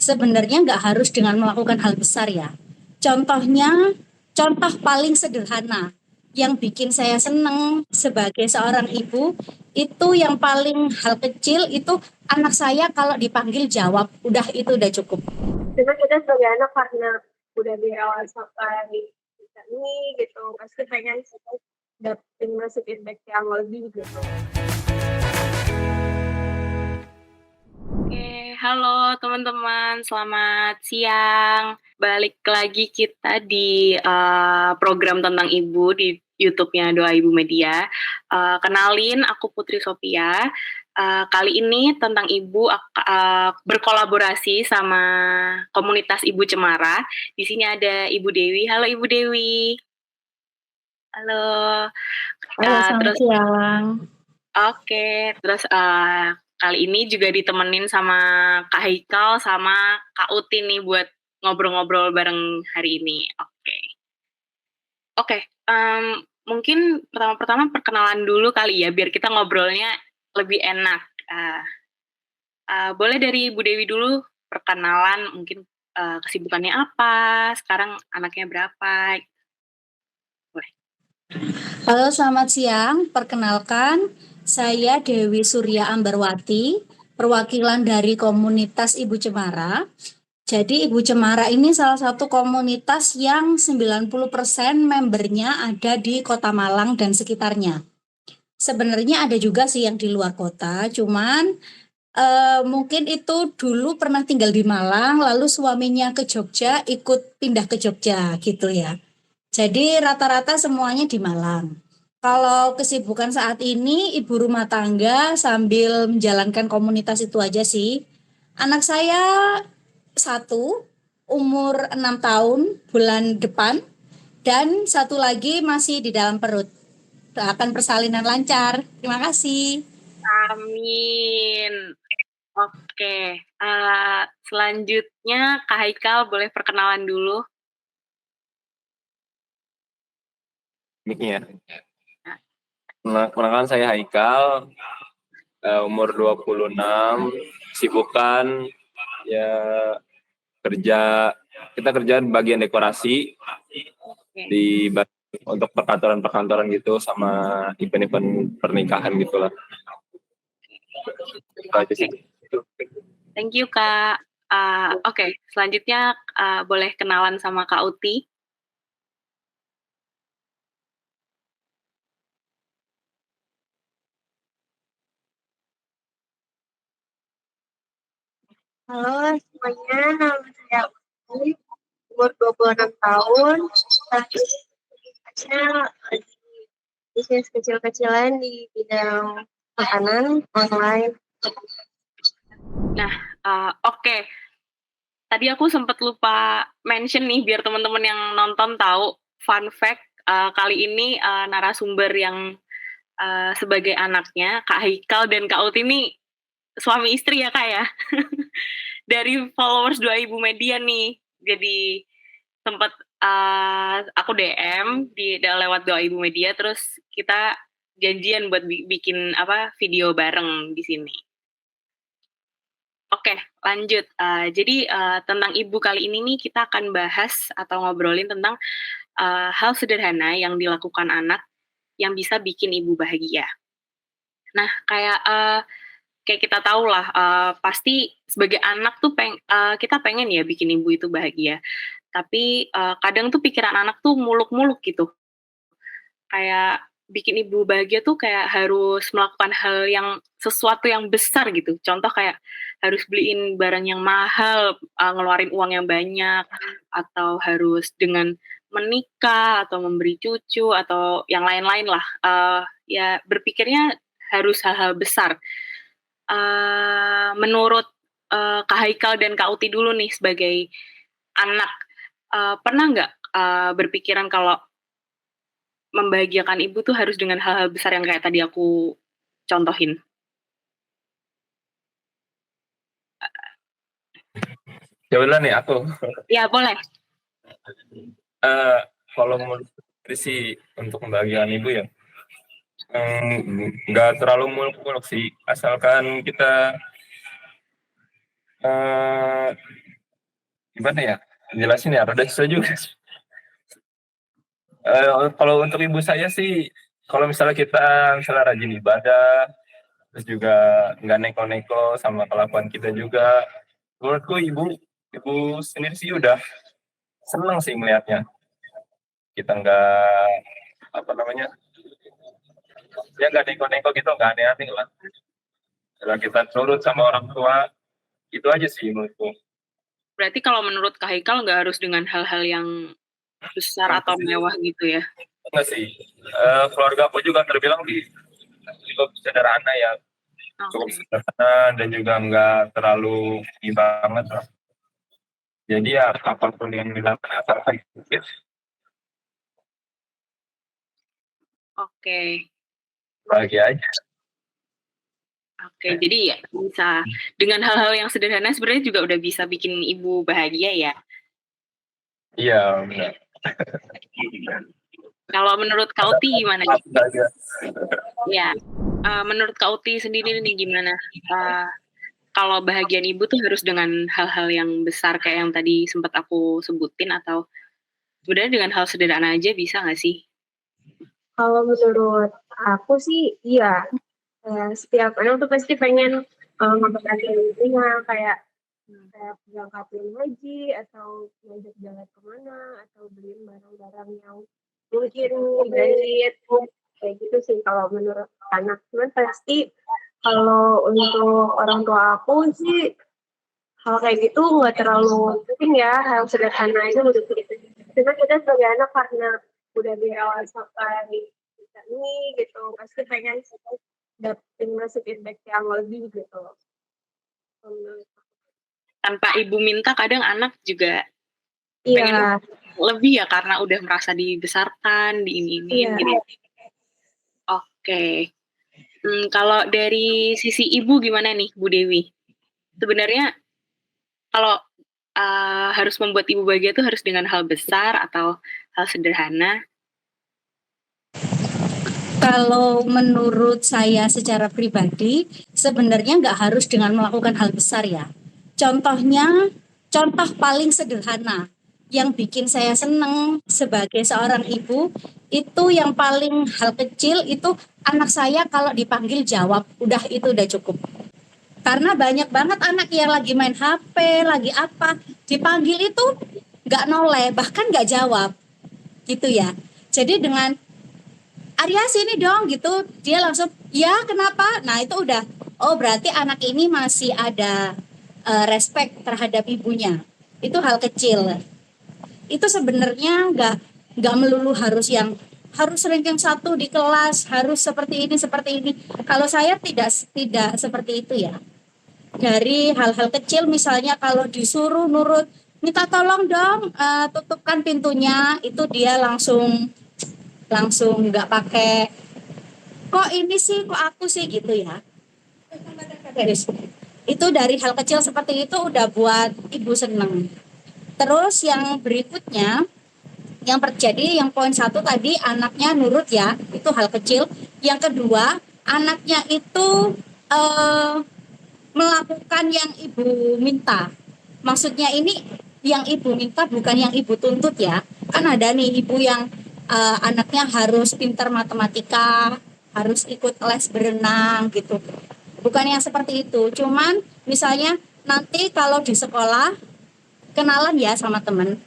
sebenarnya nggak harus dengan melakukan hal besar ya. Contohnya, contoh paling sederhana yang bikin saya seneng sebagai seorang ibu itu yang paling hal kecil itu anak saya kalau dipanggil jawab, udah itu udah cukup. Cuma kita sebagai anak karena udah dari awal sampai bisa ini gitu, pasti pengen dapetin ngasih feedback yang lebih gitu. Oke, halo teman-teman, selamat siang. Balik lagi kita di program tentang ibu di YouTube-nya Doa Ibu Media. Kenalin, aku Putri Sophia. Kali ini tentang ibu berkolaborasi sama komunitas Ibu Cemara. Di sini ada Ibu Dewi. Halo Ibu Dewi. Halo. Halo, selamat siang. Oke, terus kali ini juga ditemenin sama Kak Haikal sama Kak Uti nih buat ngobrol-ngobrol bareng hari ini. Oke, mungkin pertama-tama perkenalan dulu kali ya, biar kita ngobrolnya lebih enak. Boleh dari Ibu Dewi dulu, perkenalan mungkin kesibukannya apa, sekarang anaknya berapa? Boleh. Halo, selamat siang. Perkenalkan, saya Dewi Surya Ambarwati, perwakilan dari komunitas Ibu Cemara. Jadi Ibu Cemara ini salah satu komunitas yang 90% membernya ada di Kota Malang dan sekitarnya. Sebenarnya ada juga sih yang di luar kota, cuman mungkin itu dulu pernah tinggal di Malang, lalu suaminya ke Jogja, ikut pindah ke Jogja gitu ya. Jadi rata-rata semuanya di Malang. Kalau kesibukan saat ini ibu rumah tangga sambil menjalankan komunitas itu aja sih. Anak saya satu, umur 6 tahun bulan depan, dan satu lagi masih di dalam perut. Doakan persalinan lancar. Terima kasih. Amin. Oke, selanjutnya Kak Haikal boleh perkenalan dulu. Mic-nya. Perkenalkan saya Haikal, umur 26, sibukan ya kita kerja di bagian dekorasi di untuk perkantoran gitu sama event-event pernikahan gitulah. Thank you Kak. Oke, selanjutnya boleh kenalan sama Kak Uti. Halo semuanya, nama saya Uti, umur 26 tahun, tapi bisnis kecil-kecilan di bidang makanan online. Nah, oke. Tadi aku sempat lupa mention nih biar teman-teman yang nonton tahu. Fun fact, kali ini narasumber yang sebagai anaknya, Kak Haikal dan Kak Uti ini suami istri ya Kak ya. Dari followers Doa Ibu Media nih. Jadi sempat aku DM lewat Doa Ibu Media, terus kita janjian buat bikin video bareng di sini. Oke, lanjut. Jadi tentang ibu kali ini nih kita akan bahas atau ngobrolin tentang hal sederhana yang dilakukan anak yang bisa bikin ibu bahagia. Nah, kayak kita tahu lah, pasti sebagai anak tuh kita pengen ya bikin ibu itu bahagia. Tapi kadang tuh pikiran anak tuh muluk-muluk gitu. Kayak bikin ibu bahagia tuh kayak harus melakukan hal yang sesuatu yang besar gitu. Contoh kayak harus beliin barang yang mahal, ngeluarin uang yang banyak, atau harus dengan menikah atau memberi cucu atau yang lain-lain lah. Ya berpikirnya harus hal-hal besar. Menurut Kak Haikal dan Kak Uti dulu nih sebagai anak, pernah nggak berpikiran kalau membahagiakan ibu tuh harus dengan hal-hal besar yang kayak tadi aku contohin? Coba dulu nih aku. Ya boleh. Kalau menurut sih untuk membahagiakan ibu ya, nggak terlalu muluk-muluk sih, asalkan kita gimana ya jelasin ya, rada susah juga. Kalau untuk ibu saya sih, kalau misalnya kita misalnya rajin ibadah, terus juga nggak neko-neko sama kelakuan kita juga, menurutku ibu sendiri sih udah seneng sih melihatnya. Kita nggak apa namanya, ya nggak neko-neko gitu, nggak aneh-aneh lah. Kalau kita nurut sama orang tua, itu aja sih menurutku. Berarti kalau menurut Kak Haikal nggak harus dengan hal-hal yang besar atau mewah gitu ya? Enggak sih. Keluarga aku juga terbilang cukup sederhana ya, cukup Oke. sederhana dan juga nggak terlalu tinggi banget lah. Jadi ya apapun yang dilakukan asalkan sedikit. Oke. Bahagia aja. Oke, jadi ya bisa dengan hal-hal yang sederhana sebenarnya juga udah bisa bikin ibu bahagia ya. Iya benar. Kalau menurut Kak Uti gimana nih? Aja. Ya, menurut Kak Uti sendiri nih gimana? Kalau bahagian ibu tuh harus dengan hal-hal yang besar kayak yang tadi sempat aku sebutin atau sebenarnya dengan hal sederhana aja bisa nggak sih? Kalau menurut aku sih iya. Setiap anak tuh pasti pengen ngeberkatin ibunya kayak berangkatin haji atau ngajak jalan kemana atau beliin barang-barang yang mungkin branded kayak gitu sih kalau menurut anak. Cuman pasti kalau untuk orang tua aku sih hal kayak gitu nggak terlalu penting ya, hal sederhana aja menurut kita. Cuma kita sebagai anak karena udah dari awal sampai kita ini gitu pasti pengen dapetin ngasih feedback yang lebih gitu. Tanpa ibu minta kadang anak juga pengen Iya, lebih ya karena udah merasa dibesarkan, diinin Iya. gitu. Oke. Kalau dari sisi ibu gimana nih, Bu Dewi? Sebenarnya kalau harus membuat ibu bahagia tuh harus dengan hal besar atau hal sederhana? Kalau menurut saya secara pribadi, sebenarnya nggak harus dengan melakukan hal besar ya. Contohnya, contoh paling sederhana yang bikin saya seneng sebagai seorang ibu, itu yang paling hal kecil itu anak saya kalau dipanggil jawab, itu udah cukup. Karena banyak banget anak yang lagi main HP, lagi apa, dipanggil itu nggak noleh, bahkan nggak jawab, gitu ya. Jadi dengan Arya sini dong gitu, dia langsung ya kenapa? Nah itu udah, oh berarti anak ini masih ada respect terhadap ibunya. Itu hal kecil. Itu sebenarnya nggak melulu harus ranking 1 di kelas, harus seperti ini. Kalau saya tidak seperti itu ya. Dari hal-hal kecil misalnya kalau disuruh nurut, minta tolong dong tutupkan pintunya, itu dia langsung nggak pakai kok ini sih, kok aku sih gitu ya. Itu dari hal kecil seperti itu udah buat ibu seneng. Terus yang berikutnya yang terjadi yang poin 1 tadi anaknya nurut ya, itu hal kecil. Yang kedua anaknya itu melakukan yang ibu minta. Maksudnya ini yang ibu minta bukan yang ibu tuntut ya. Kan ada nih ibu yang anaknya harus pintar matematika, harus ikut les berenang gitu. Bukan yang seperti itu. Cuman misalnya nanti kalau di sekolah kenalan ya sama teman.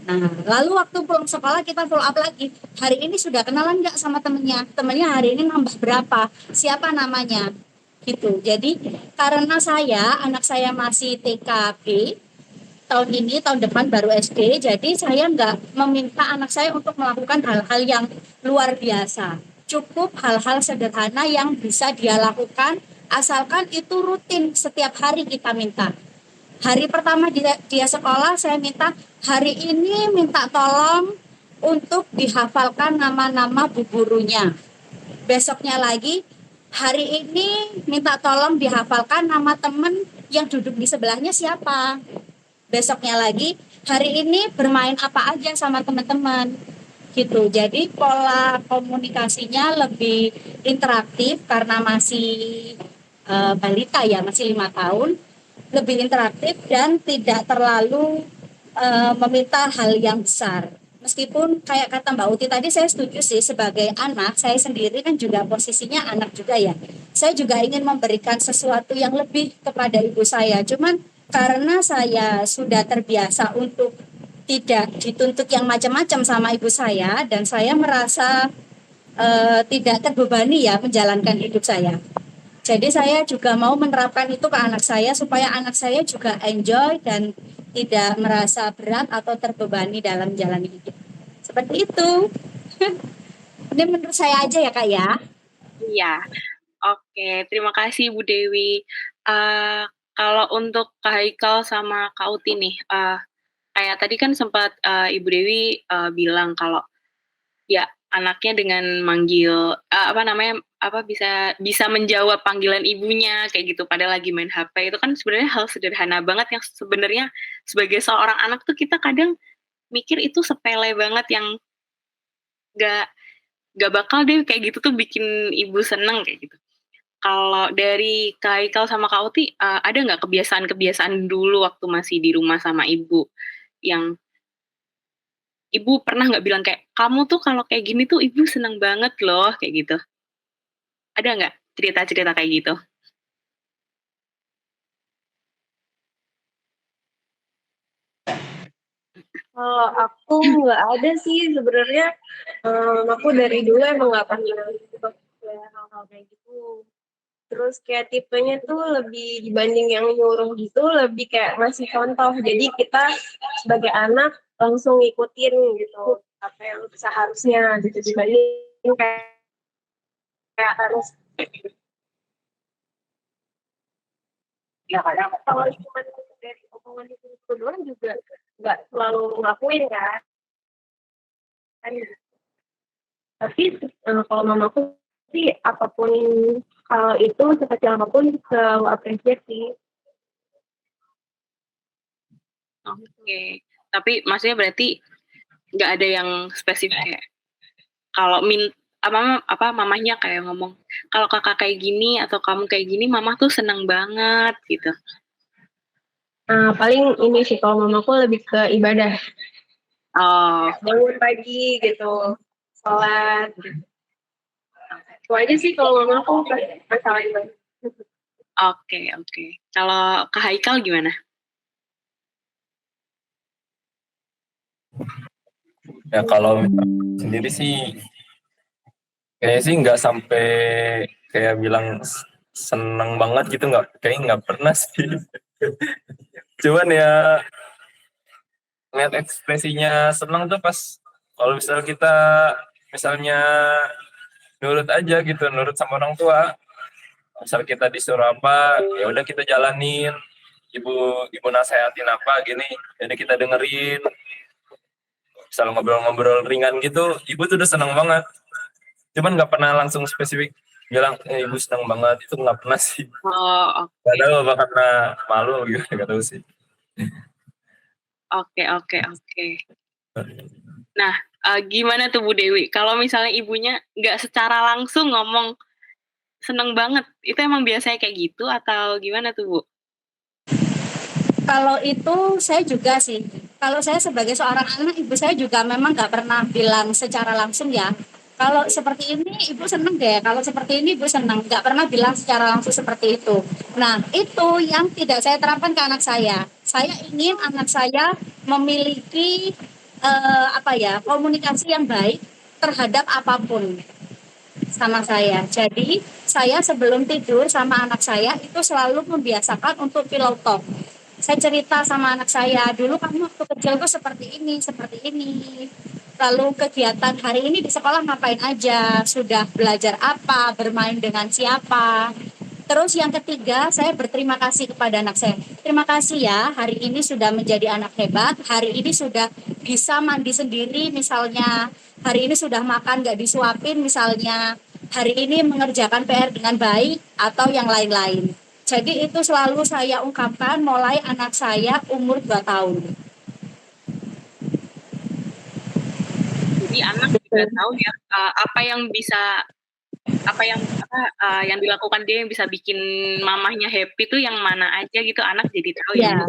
Nah, lalu waktu pulang sekolah kita follow up lagi. Hari ini sudah kenalan nggak sama temennya? Temennya hari ini nambah berapa? Siapa namanya? Gitu. Jadi karena anak saya masih TKB, tahun depan baru SD, jadi saya nggak meminta anak saya untuk melakukan hal-hal yang luar biasa. Cukup hal-hal sederhana yang bisa dia lakukan, asalkan itu rutin setiap hari kita minta. Hari pertama dia sekolah, saya minta hari ini minta tolong untuk dihafalkan nama-nama bu gurunya. Besoknya lagi, hari ini minta tolong dihafalkan nama teman yang duduk di sebelahnya siapa. Besoknya lagi, hari ini bermain apa aja sama teman-teman gitu. Jadi pola komunikasinya lebih interaktif karena masih balita ya, masih 5 tahun, lebih interaktif dan tidak terlalu meminta hal yang besar. Meskipun kayak kata Mbak Uti tadi, saya setuju sih, sebagai anak, saya sendiri kan juga posisinya anak juga ya. Saya juga ingin memberikan sesuatu yang lebih kepada ibu saya. Cuman karena saya sudah terbiasa untuk tidak dituntut yang macam-macam sama ibu saya, dan saya merasa tidak terbebani ya menjalankan hidup saya. Jadi saya juga mau menerapkan itu ke anak saya supaya anak saya juga enjoy dan tidak merasa berat atau terbebani dalam menjalani hidup. Seperti itu. Ini menurut saya aja ya Kak ya. Iya. Oke, terima kasih Bu Dewi. Kalau untuk Kak Haikal sama Kak Uti nih, kayak tadi kan sempat Ibu Dewi bilang kalau ya anaknya dengan manggil bisa menjawab panggilan ibunya kayak gitu pada lagi main HP, itu kan sebenarnya hal sederhana banget yang sebenarnya sebagai seorang anak tuh kita kadang mikir itu sepele banget yang gak bakal deh kayak gitu tuh bikin ibu seneng kayak gitu. Kalau dari Kak Haikal sama Kak Uti, ada nggak kebiasaan-kebiasaan dulu waktu masih di rumah sama ibu yang ibu pernah nggak bilang kayak, kamu tuh kalau kayak gini tuh ibu seneng banget loh, kayak gitu. Ada nggak cerita-cerita kayak gitu? Kalau aku nggak ada sih sebenarnya. Aku dari dulu emang nggak pernah gitu kayak hal-hal kayak gitu. Terus kayak tipenya tuh lebih dibanding yang nyuruh gitu, lebih kayak ngasih contoh. Jadi kita sebagai anak langsung ngikutin gitu apa yang seharusnya gitu, dibanding kayak harus ya kadang kalau cuma dari omongan itu doang juga nggak selalu ngelakuin kan. Tapi kalau mamaku sih apapun hal itu sekecil apapun selalu apresiasi. Oke. Tapi maksudnya berarti nggak ada yang spesifik kayak kalau mamahnya kayak ngomong kalau kakak kayak gini atau kamu kayak gini mamah tuh seneng banget gitu. Paling ini sih kalau mamaku lebih ke ibadah. Oh, Bangun pagi gitu, sholat. Itu aja sih kalau mamaku masalah ibadah. oke. Kalau Kak Haikal gimana? Ya kalau sendiri sih kayaknya sih nggak sampai kayak bilang seneng banget gitu, kayaknya nggak pernah sih. Cuman ya lihat ekspresinya seneng tuh pas kalau misalnya nurut aja gitu, nurut sama orang tua. Misal kita disuruh apa, ya udah kita jalanin. Ibu nasehatin apa gini, jadi kita dengerin. Misal ngobrol-ngobrol ringan gitu, ibu tuh udah seneng banget. Cuman nggak pernah langsung spesifik bilang, ibu seneng banget, itu nggak pernah sih. Oh, oke. Gak tahu apa karena malu gitu, gak tahu sih. Oke. Nah, gimana tuh Bu Dewi? Kalau misalnya ibunya nggak secara langsung ngomong seneng banget, itu emang biasanya kayak gitu atau gimana tuh Bu? Kalau itu saya juga sih. Kalau saya sebagai seorang anak, ibu saya juga memang nggak pernah bilang secara langsung ya. Kalau seperti ini ibu seneng deh, kalau seperti ini ibu seneng. Nggak pernah bilang secara langsung seperti itu. Nah itu yang tidak saya terapkan ke anak saya. Saya ingin anak saya memiliki komunikasi yang baik terhadap apapun sama saya. Jadi saya sebelum tidur sama anak saya itu selalu membiasakan untuk pillow talk. Saya cerita sama anak saya, dulu kamu waktu kecil tuh seperti ini, seperti ini. Lalu kegiatan hari ini di sekolah ngapain aja, sudah belajar apa, bermain dengan siapa. Terus yang ketiga, saya berterima kasih kepada anak saya. Terima kasih ya, hari ini sudah menjadi anak hebat, hari ini sudah bisa mandi sendiri misalnya, hari ini sudah makan gak disuapin misalnya, hari ini mengerjakan PR dengan baik, atau yang lain-lain. Jadi itu selalu saya ungkapkan mulai anak saya umur 2 tahun. Jadi anak juga tahu ya apa yang dilakukan dia yang bisa bikin mamahnya happy tuh yang mana aja gitu, anak jadi tahu ya.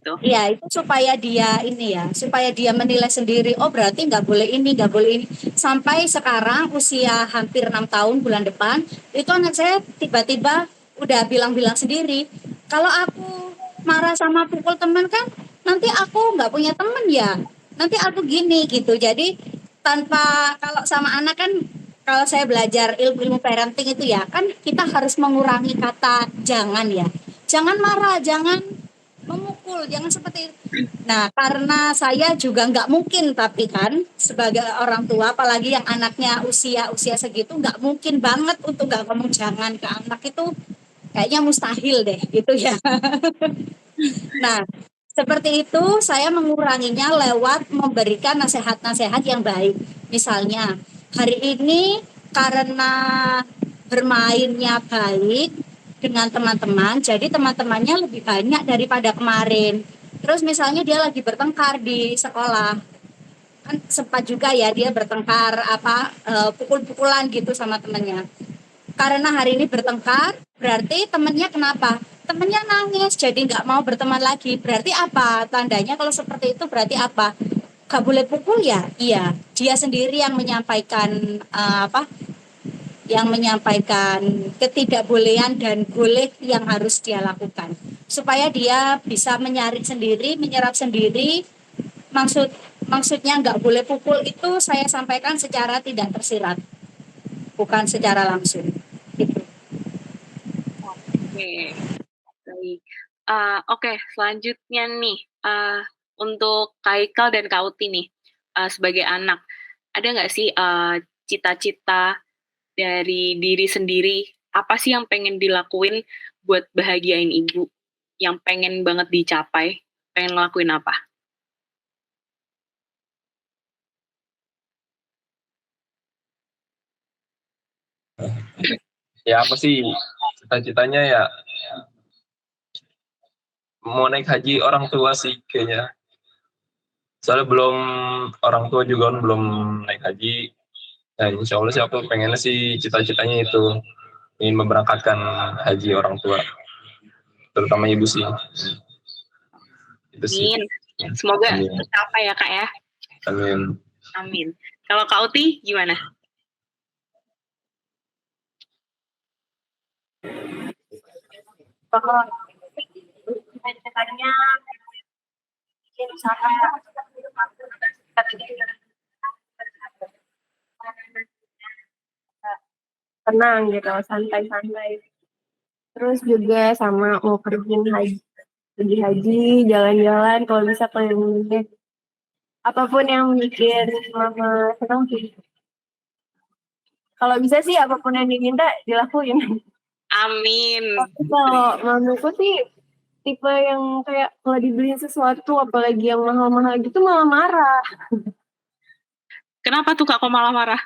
gitu. Ya, itu supaya dia ini ya, supaya dia menilai sendiri, oh berarti nggak boleh ini, nggak boleh ini. Sampai sekarang usia hampir 6 tahun bulan depan, itu anak saya tiba-tiba udah bilang-bilang sendiri, kalau aku marah sama pukul teman kan, nanti aku nggak punya teman ya, nanti aku gini gitu. Jadi tanpa, kalau sama anak kan, kalau saya belajar ilmu-ilmu parenting itu ya, kan kita harus mengurangi kata jangan ya. Jangan marah, jangan memukul, jangan seperti itu. Nah, karena saya juga nggak mungkin, tapi kan sebagai orang tua, apalagi yang anaknya usia segitu, nggak mungkin banget untuk nggak ngomong jangan ke anak itu, kayaknya mustahil deh, gitu ya. Nah, seperti itu saya menguranginya lewat memberikan nasihat-nasihat yang baik. Misalnya, hari ini karena bermainnya baik dengan teman-teman, jadi teman-temannya lebih banyak daripada kemarin. Terus misalnya dia lagi bertengkar di sekolah, kan sempat juga ya dia bertengkar pukul-pukulan gitu sama temannya. Karena hari ini bertengkar, berarti temennya kenapa? Temennya nangis, jadi nggak mau berteman lagi. Berarti apa? Tandanya kalau seperti itu berarti apa? Gak boleh pukul ya? Iya. Dia sendiri yang menyampaikan yang menyampaikan ketidakbolehan dan boleh yang harus dia lakukan. Supaya dia bisa menyaring sendiri, menyerap sendiri. Maksudnya nggak boleh pukul itu saya sampaikan secara tidak tersirat, bukan secara langsung. Gitu. Oke, baik. Oke, selanjutnya nih, untuk Kak Ikal dan Kak Uti nih, sebagai anak, ada nggak sih cita-cita dari diri sendiri, apa sih yang pengen dilakuin buat bahagiain ibu? Yang pengen banget dicapai, pengen ngelakuin apa? Ya apa sih cita-citanya ya mau naik haji orang tua sih kayaknya. Soalnya belum orang tua juga kan belum naik haji. Ya insya Allah sih aku pengennya sih cita-citanya itu ingin memberangkatkan haji orang tua, terutama ibu sih. Itu sih. Amin. Semoga Amin. tercapai ya Kak ya. Amin. Amin. Kalau Kak Uti gimana? Kalau cita-citanya bikin usaha tenang gitu, santai-santai. Terus juga sama mau pergi haji, jalan-jalan, kalau bisa keliling. Apapun yang bikin mama senang sih. Kalau bisa sih apapun yang diminta dilakuin. Amin. Tapi kalau mamaku sih tipe yang kayak kalau dibeliin sesuatu apalagi yang mahal-mahal gitu malah marah. Kenapa tuh Kak kok malah marah?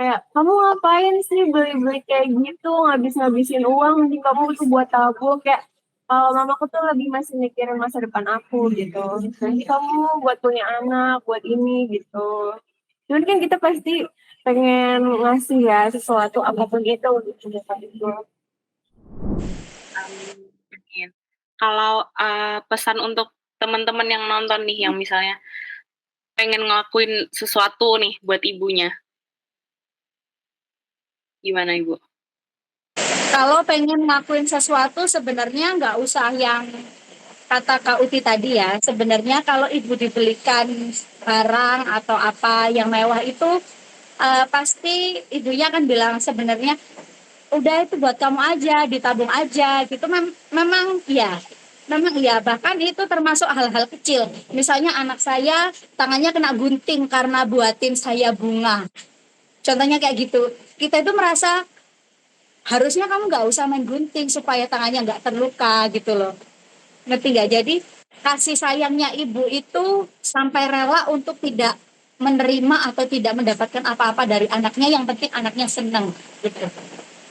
Kayak kamu ngapain sih beli-beli kayak gitu, ngabis-ngabisin uang, nanti kamu tuh buat tabung. Kayak kalau mamaku tuh lebih masih mikirin masa depan aku gitu. Nanti kamu buat punya anak, buat ini gitu. Cuman kan kita pasti pengen ngasih ya sesuatu apapun itu untuk kita itu. Amin. Kalau pesan untuk teman-teman yang nonton nih, yang misalnya pengen ngelakuin sesuatu nih buat ibunya, gimana Ibu? Kalau pengen ngelakuin sesuatu sebenarnya nggak usah yang kata Kak Uti tadi ya. Sebenarnya kalau ibu dibelikan barang atau apa yang mewah itu pasti ibunya akan bilang sebenarnya udah itu buat kamu aja, ditabung aja gitu. Memang iya, bahkan itu termasuk hal-hal kecil. Misalnya anak saya tangannya kena gunting karena buatin saya bunga. Contohnya kayak gitu. Kita itu merasa harusnya kamu nggak usah main gunting supaya tangannya nggak terluka gitu loh. Ngerti nggak? Jadi kasih sayangnya ibu itu sampai rela untuk tidak menerima atau tidak mendapatkan apa-apa dari anaknya, yang penting anaknya senang gitu.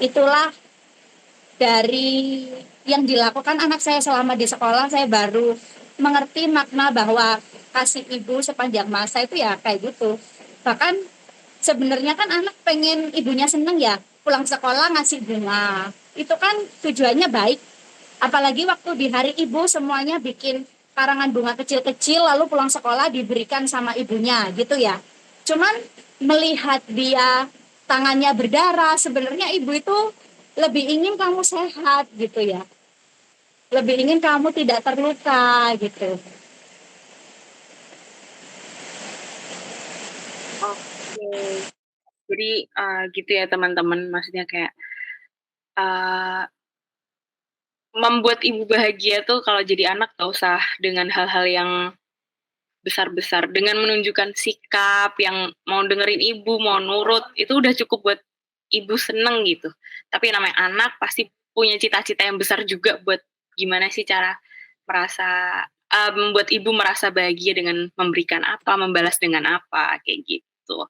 Itulah dari yang dilakukan anak saya selama di sekolah. Saya baru mengerti makna bahwa kasih ibu sepanjang masa itu ya kayak gitu. Bahkan sebenarnya kan anak pengen ibunya seneng ya, pulang sekolah ngasih bunga. Itu kan tujuannya baik. Apalagi waktu di hari ibu semuanya bikin karangan bunga kecil-kecil lalu pulang sekolah diberikan sama ibunya gitu ya. Cuman melihat dia tangannya berdarah, sebenarnya ibu itu lebih ingin kamu sehat gitu ya. Lebih ingin kamu tidak terluka gitu. Oke. Jadi gitu ya teman-teman, maksudnya kayak membuat ibu bahagia tuh kalau jadi anak gak usah dengan hal-hal yang besar-besar, dengan menunjukkan sikap yang mau dengerin ibu, mau nurut, itu udah cukup buat ibu seneng gitu. Tapi namanya anak pasti punya cita-cita yang besar juga buat gimana sih cara membuat ibu merasa bahagia dengan memberikan apa, membalas dengan apa, kayak gitu.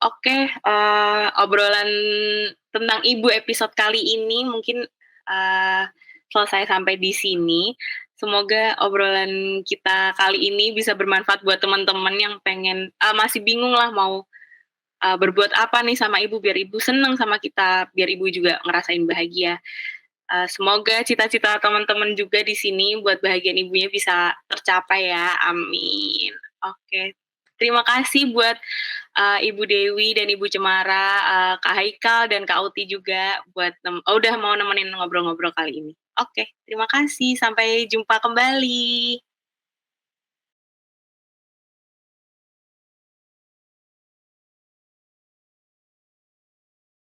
Oke, obrolan tentang ibu episode kali ini mungkin selesai sampai di sini. Semoga obrolan kita kali ini bisa bermanfaat buat teman-teman yang pengen masih bingung lah mau berbuat apa nih sama ibu biar ibu seneng sama kita, biar ibu juga ngerasain bahagia. Semoga cita-cita teman-teman juga di sini buat bahagian ibunya bisa tercapai ya. Amin. Oke. Terima kasih buat Ibu Dewi dan Ibu Cemara, Kak Haikal dan Kak Uti juga buat udah mau nemenin ngobrol-ngobrol kali ini. Oke, terima kasih. Sampai jumpa kembali.